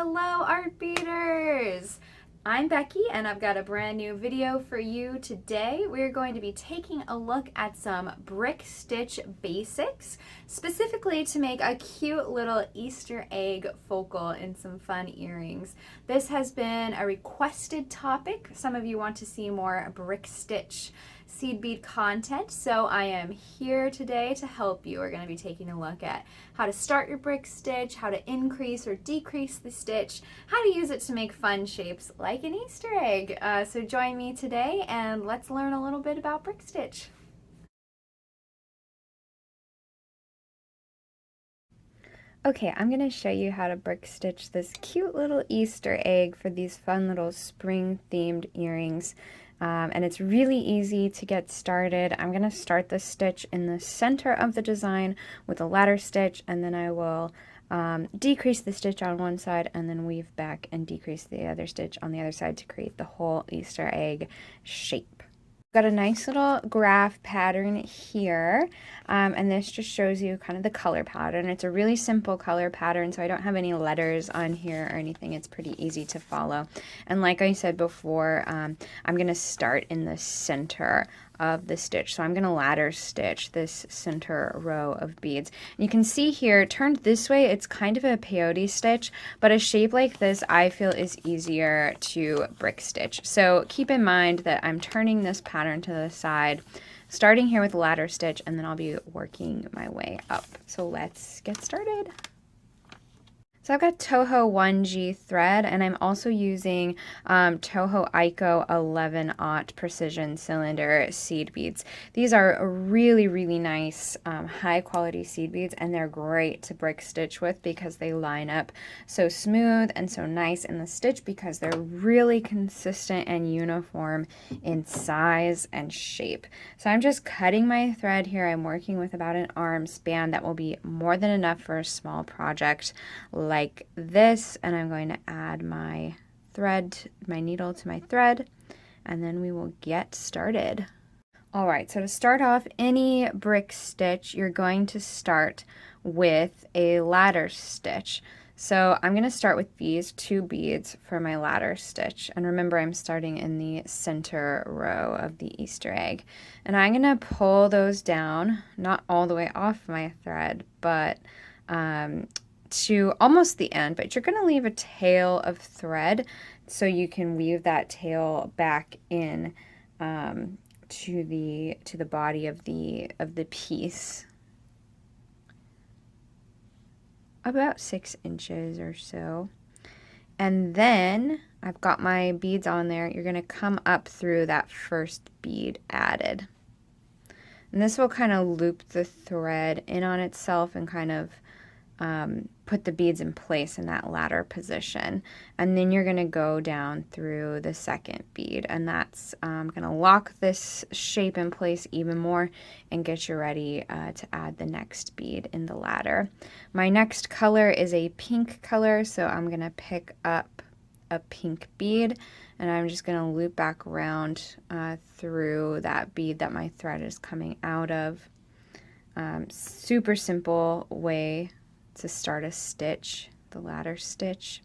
Hello art beaters! I'm Becky and I've got a brand new video for you today. We're going to be taking a look at some brick stitch basics, specifically to make a cute little Easter egg focal and some fun earrings. This has been a requested topic. Some of you want to see more brick stitch seed bead content, so I am here today to help you. We're going to be taking a look at how to start your brick stitch, how to increase or decrease the stitch, how to use it to make fun shapes like an Easter egg. So join me today and let's learn a little bit about brick stitch. Okay, I'm going to show you how to brick stitch this cute little Easter egg for these fun little spring themed earrings. And it's really easy to get started. I'm going to start the stitch in the center of the design with a ladder stitch, and then I will decrease the stitch on one side and then weave back and decrease the other stitch on the other side to create the whole Easter egg shape. Got a nice little graph pattern here, and this just shows you kind of the color pattern. It's a really simple color pattern, so I don't have any letters on here or anything. It's pretty easy to follow. And like I said before, I'm going to start in the center of the stitch. So I'm going to ladder stitch this center row of beads. And you can see here, turned this way, it's kind of a peyote stitch, but a shape like this I feel is easier to brick stitch. So keep in mind that I'm turning this pattern to the side, starting here with a ladder stitch, and then I'll be working my way up. So let's get started. So I've got Toho 1G thread, and I'm also using Toho Aiko 11/0 precision cylinder seed beads. These are really, really nice, high quality seed beads, and they're great to brick stitch with because they line up so smooth and so nice in the stitch because they're really consistent and uniform in size and shape. So I'm just cutting my thread here. I'm working with about an arm span. That will be more than enough for a small project like this, and I'm going to add my thread, my needle to my thread, and then we will get started. All right, so to start off any brick stitch, you're going to start with a ladder stitch. So I'm going to start with these 2 beads for my ladder stitch. And remember, I'm starting in the center row of the Easter egg. And I'm going to pull those down, not all the way off my thread, but to almost the end, but you're going to leave a tail of thread so you can weave that tail back in to the body of the piece, about 6 inches or so. And then I've got my beads on there. You're going to come up through that first bead added, and this will kind of loop the thread in on itself and kind of put the beads in place in that ladder position. And then you're going to go down through the second bead, and that's going to lock this shape in place even more and get you ready to add the next bead in the ladder. My next color is a pink color, so I'm going to pick up a pink bead, and I'm just going to loop back around through that bead that my thread is coming out of. Super simple way to start a stitch, the ladder stitch.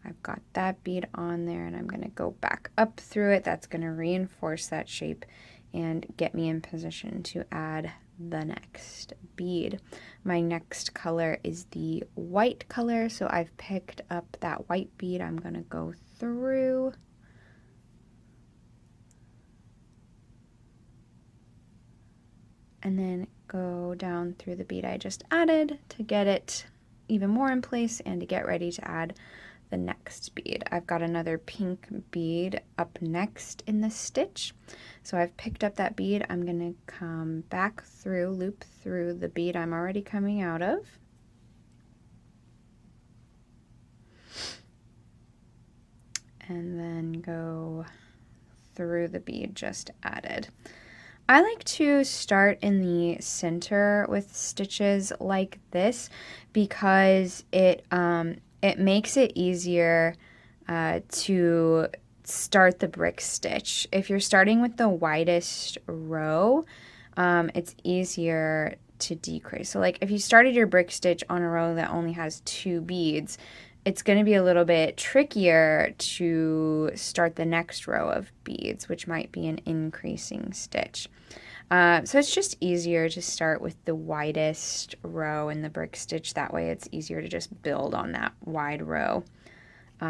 I've got that bead on there, and I'm going to go back up through it. That's going to reinforce that shape and get me in position to add the next bead. My next color is the white color, so I've picked up that white bead. I'm going to go through and then go down through the bead I just added to get it even more in place and to get ready to add the next bead. I've got another pink bead up next in the stitch. So I've picked up that bead. I'm going to come back through, loop through the bead I'm already coming out of. And then go through the bead just added. I like to start in the center with stitches like this because it makes it easier to start the brick stitch. If you're starting with the widest row, it's easier to decrease. So like if you started your brick stitch on a row that only has 2 beads, it's going to be a little bit trickier to start the next row of beads, which might be an increasing stitch. So it's just easier to start with the widest row in the brick stitch. That way it's easier to just build on that wide row. We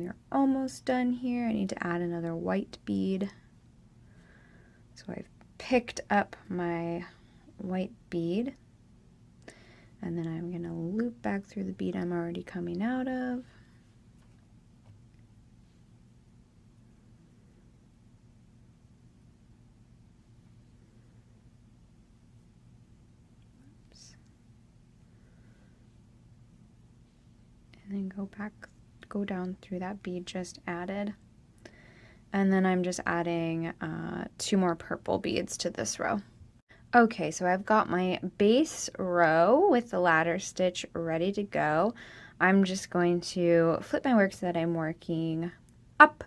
are almost done here. I need to add another white bead. So I've picked up my white bead, and then I'm going to loop back through the bead I'm already coming out of. And then go down through that bead just added. And then I'm just adding 2 more purple beads to this row. Okay, so I've got my base row with the ladder stitch ready to go. I'm just going to flip my work so that I'm working up.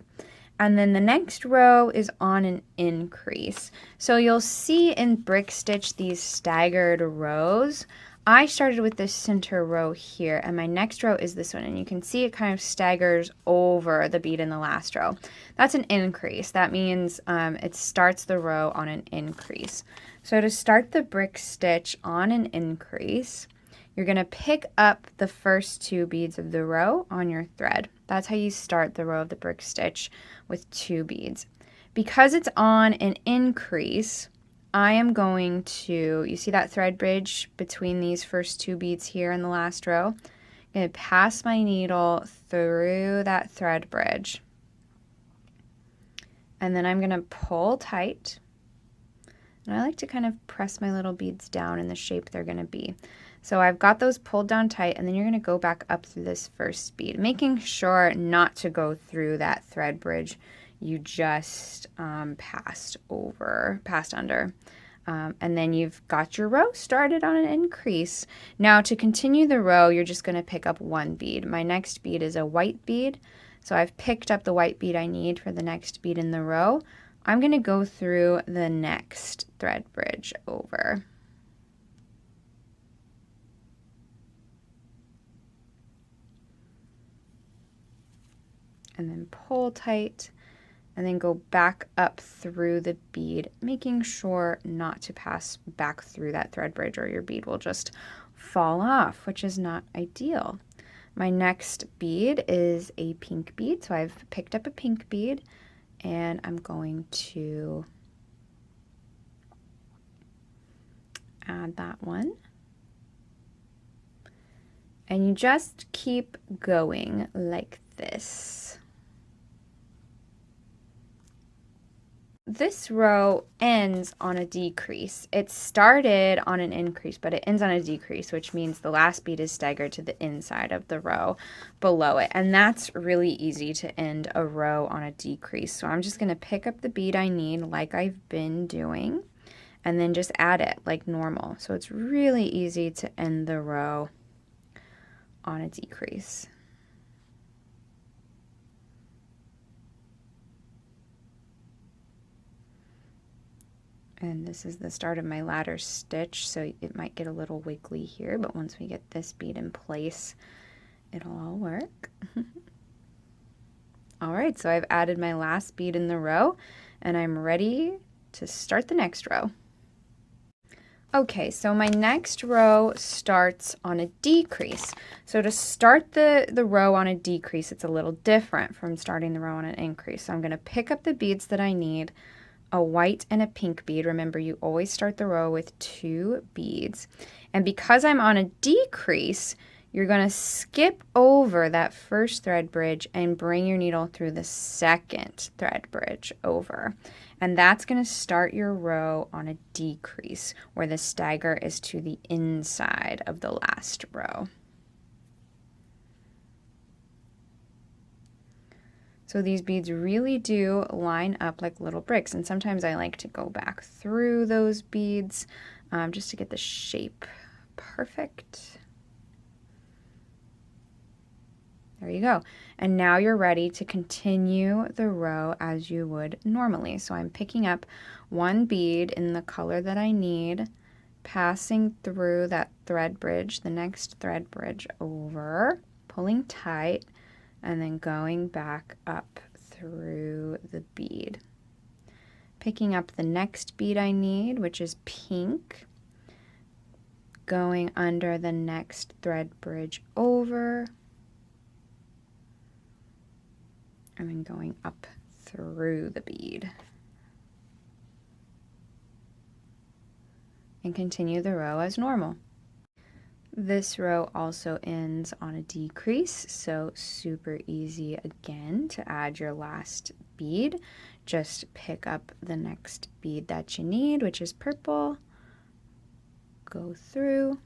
And then the next row is on an increase. So you'll see in brick stitch these staggered rows. I started with this center row here, and my next row is this one, and you can see it kind of staggers over the bead in the last row. That's an increase. That means it starts the row on an increase. So to start the brick stitch on an increase, you're going to pick up the first 2 beads of the row on your thread. That's how you start the row of the brick stitch with 2 beads. Because it's on an increase, I am going to, you see that thread bridge between these first 2 beads here in the last row? I'm going to pass my needle through that thread bridge. And then I'm going to pull tight. And I like to kind of press my little beads down in the shape they're going to be. So I've got those pulled down tight, and then you're going to go back up through this first bead, making sure not to go through that thread bridge you just passed under. And then you've got your row started on an increase. Now to continue the row, you're just going to pick up 1 bead. My next bead is a white bead. So I've picked up the white bead I need for the next bead in the row. I'm going to go through the next thread bridge over. And then pull tight, and then go back up through the bead, making sure not to pass back through that thread bridge or your bead will just fall off, which is not ideal. My next bead is a pink bead, so I've picked up a pink bead, and I'm going to add that one. And you just keep going like this. This row ends on a decrease. It started on an increase, but it ends on a decrease, which means the last bead is staggered to the inside of the row below it. And that's really easy to end a row on a decrease. So I'm just going to pick up the bead I need like I've been doing, and then just add it like normal. So it's really easy to end the row on a decrease. And this is the start of my ladder stitch, so it might get a little wiggly here, but once we get this bead in place, it'll all work. All right, so I've added my last bead in the row, and I'm ready to start the next row. Okay, so my next row starts on a decrease. So to start the row on a decrease, it's a little different from starting the row on an increase. So I'm going to pick up the beads that I need, a white and a pink bead. Remember, you always start the row with 2 beads. And because I'm on a decrease, you're going to skip over that first thread bridge and bring your needle through the second thread bridge over. And that's going to start your row on a decrease, where the stagger is to the inside of the last row. So these beads really do line up like little bricks, and sometimes I like to go back through those beads just to get the shape perfect. There you go. And now you're ready to continue the row as you would normally. So I'm picking up 1 bead in the color that I need, passing through that thread bridge, the next thread bridge over, pulling tight, and then going back up through the bead. Picking up the next bead I need, which is pink, going under the next thread bridge over, and then going up through the bead. And continue the row as normal. This row also ends on a decrease, so super easy again to add your last bead. Just pick up the next bead that you need, which is purple, go through,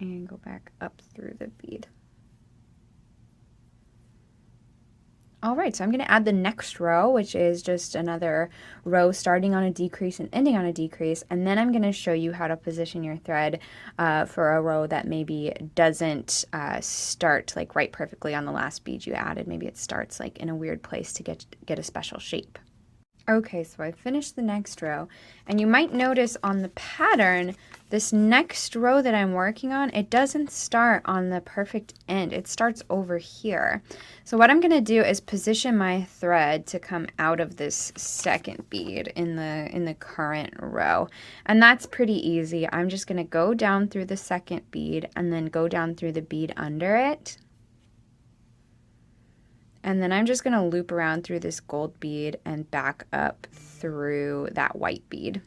and go back up through the bead. All right, so I'm going to add the next row, which is just another row starting on a decrease and ending on a decrease, and then I'm going to show you how to position your thread for a row that maybe doesn't start like right perfectly on the last bead you added. Maybe it starts like in a weird place to get a special shape. Okay, so I finished the next row, and you might notice on the pattern, this next row that I'm working on, it doesn't start on the perfect end. It starts over here. So what I'm going to do is position my thread to come out of this second bead in the current row. And that's pretty easy. I'm just going to go down through the second bead and then go down through the bead under it. And then I'm just going to loop around through this gold bead and back up through that white bead.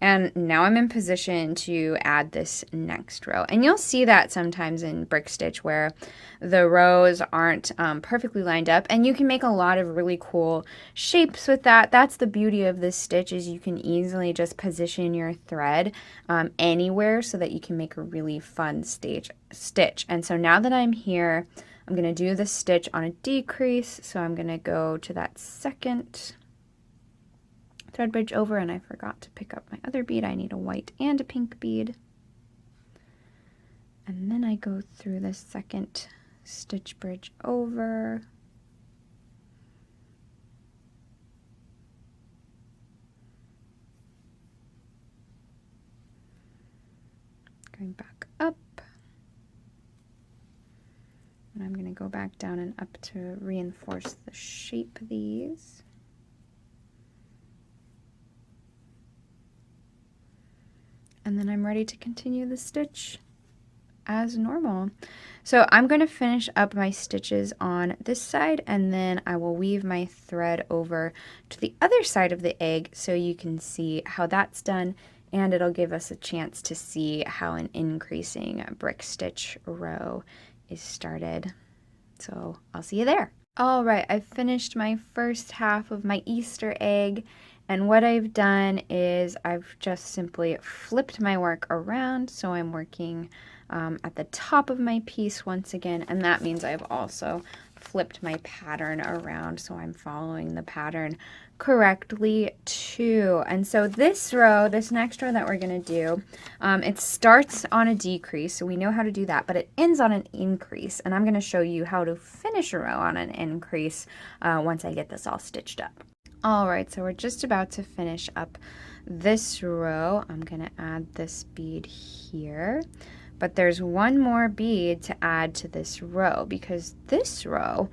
And now I'm in position to add this next row. And you'll see that sometimes in brick stitch where the rows aren't perfectly lined up, and you can make a lot of really cool shapes with that. That's the beauty of this stitch, is you can easily just position your thread anywhere so that you can make a really fun stitch. And so now that I'm here, I'm going to do the stitch on a decrease, so I'm going to go to that second thread bridge over, and I forgot to pick up my other bead. I need a white and a pink bead. And then I go through the second stitch bridge over. Going back up. And I'm going to go back down and up to reinforce the shape of these. And then I'm ready to continue the stitch as normal. So I'm going to finish up my stitches on this side, and then I will weave my thread over to the other side of the egg so you can see how that's done, and it'll give us a chance to see how an increasing brick stitch row is started. So I'll see you there. All right, I've finished my first half of my Easter egg, and what I've done is I've just simply flipped my work around, so I'm working at the top of my piece once again, and that means I've also flipped my pattern around, so I'm following the pattern correctly too. And so this row, this next row that we're going to do, it starts on a decrease, so we know how to do that, but it ends on an increase, and I'm going to show you how to finish a row on an increase once I get this all stitched up. All right, so we're just about to finish up this row. I'm going to add this bead here, but there's one more bead to add to this row because this row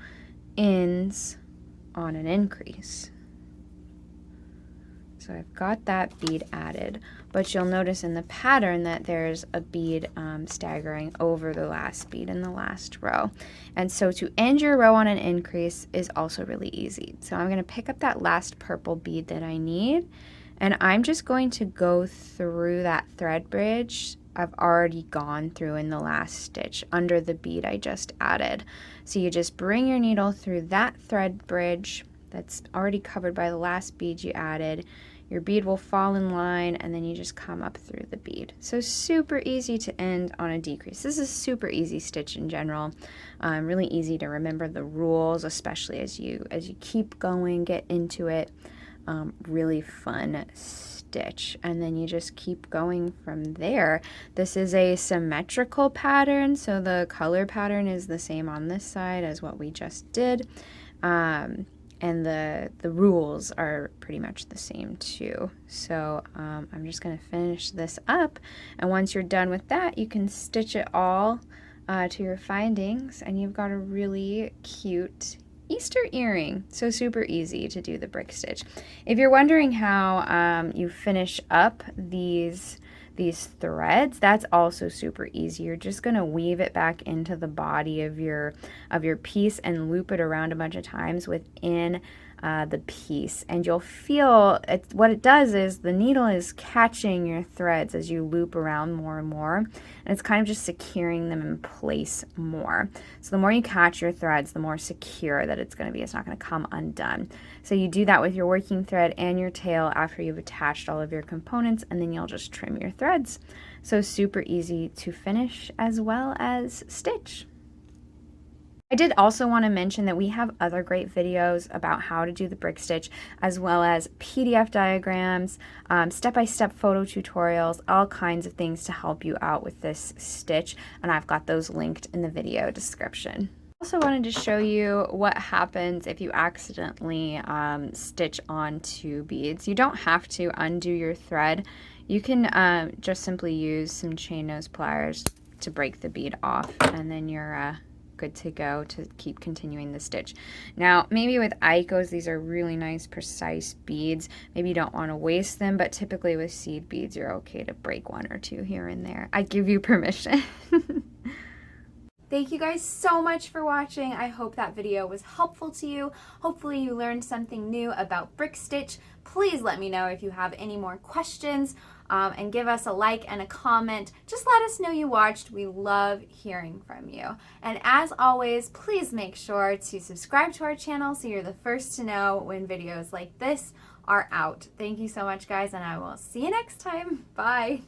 ends on an increase. So I've got that bead added, but you'll notice in the pattern that there's a bead staggering over the last bead in the last row. And so to end your row on an increase is also really easy. So I'm going to pick up that last purple bead that I need, and I'm just going to go through that thread bridge I've already gone through in the last stitch under the bead I just added. So you just bring your needle through that thread bridge that's already covered by the last bead you added. Your bead will fall in line, and then you just come up through the bead. So super easy to end on a decrease. This is a super easy stitch in general. Really easy to remember the rules, especially as you keep going, get into it. Really fun stitch, and then you just keep going from there. This is a symmetrical pattern, so the color pattern is the same on this side as what we just did. and the rules are pretty much the same too. So I'm just going to finish this up, and once you're done with that, you can stitch it all to your findings, and you've got a really cute Easter earring. So super easy to do the brick stitch. If you're wondering how you finish up these threads, that's also super easy. You're just going to weave it back into the body of your piece and loop it around a bunch of times within the piece, and you'll feel what it does is the needle is catching your threads as you loop around more and more, and it's kind of just securing them in place more. So the more you catch your threads, the more secure that it's going to be. It's not going to come undone. So you do that with your working thread and your tail after you've attached all of your components, and then you'll just trim your threads. So super easy to finish as well as stitch. I did also want to mention that we have other great videos about how to do the brick stitch, as well as PDF diagrams, step-by-step photo tutorials, all kinds of things to help you out with this stitch, and I've got those linked in the video description. I also wanted to show you what happens if you accidentally stitch on 2 beads. You don't have to undo your thread. You can just simply use some chain nose pliers to break the bead off, and then you're good to go to keep continuing the stitch. Now, maybe with Icos, these are really nice, precise beads. Maybe you don't want to waste them, but typically with seed beads, you're okay to break 1 or 2 here and there. I give you permission. Thank you guys so much for watching. I hope that video was helpful to you. Hopefully you learned something new about brick stitch. Please let me know if you have any more questions, and give us a like and a comment. Just let us know you watched. We love hearing from you. And as always, please make sure to subscribe to our channel so you're the first to know when videos like this are out. Thank you so much, guys, and I will see you next time. Bye.